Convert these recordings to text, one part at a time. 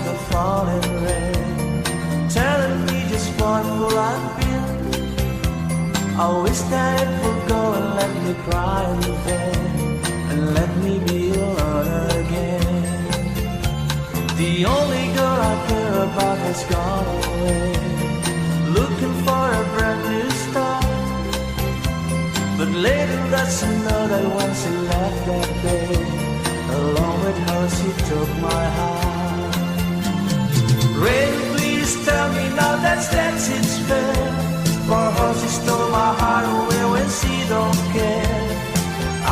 of the falling rain, telling me just what will I've been. I wish that it would go and let me cry in vain, and let me be alone again. The only girl I care about has gone away, looking for a brand new start. But later that's another when she left that day, along with her she took my heart. Rain, please tell me now that's it's fair. For her she stole my heart away when she don't care.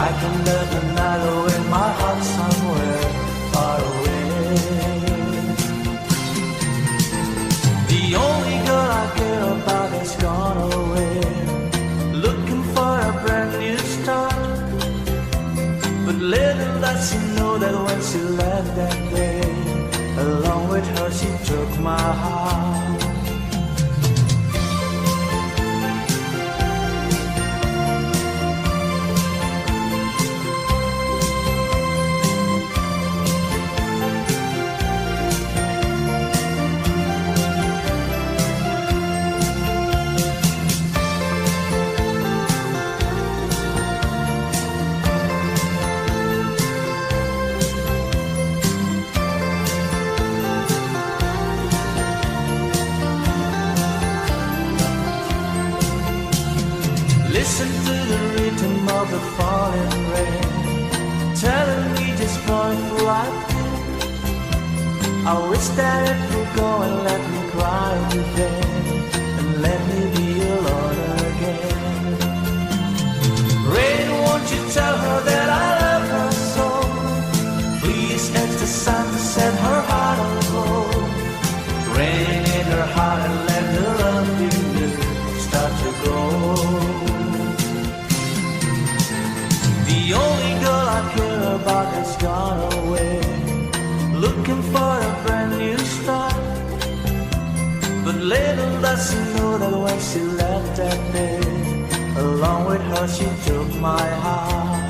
I can live another with my heart somewhere far away. The only girl I care about has gone away, looking for a brand new start. But little does she know that when she left that day, along with her she took my heart. Listen to the rhythm of the falling rain, telling me just what I've been. I wish that it would go and let me cry in vain, and let me be alone again. Rain, won't you tell her that I love her so? Please ask the sun to set her heart aglow. Rain in her heart and let the love in you start to grow. The only girl I care about has gone away, looking for a brand new start. But little does she know that when she left that day, along with her she took my heart.